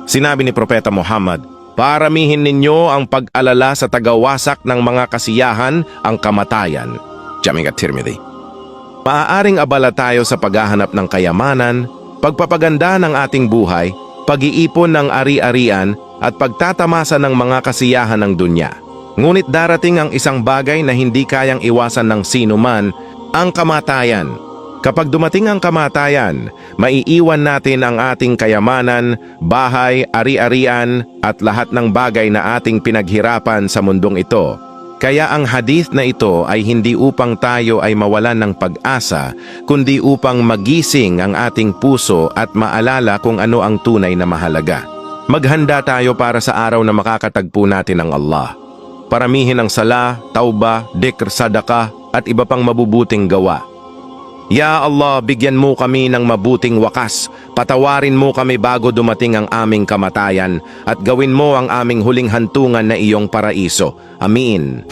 Sinabi ni Propeta Muhammad, "Paramihin ninyo ang pag-alala sa tagawasak ng mga kasiyahan, ang kamatayan." Jami' at-Tirmidhi. Maaaring abala tayo sa paghahanap ng kayamanan, pagpapaganda ng ating buhay, pag-iipon ng ari-arian at pagtatamasa ng mga kasiyahan ng dunya. Ngunit darating ang isang bagay na hindi kayang iwasan ng sino man, ang kamatayan. Kapag dumating ang kamatayan, maiiwan natin ang ating kayamanan, bahay, ari-arian at lahat ng bagay na ating pinaghirapan sa mundong ito. Kaya ang hadith na ito ay hindi upang tayo ay mawalan ng pag-asa, kundi upang magising ang ating puso at maalala kung ano ang tunay na mahalaga. Maghanda tayo para sa araw na makakatagpo natin ang Allah. Paramihin ang sala, tauba, dikr, sadaka at iba pang mabubuting gawa. Ya Allah, bigyan mo kami ng mabuting wakas, patawarin mo kami bago dumating ang aming kamatayan, at gawin mo ang aming huling hantungan na iyong paraiso. Amin.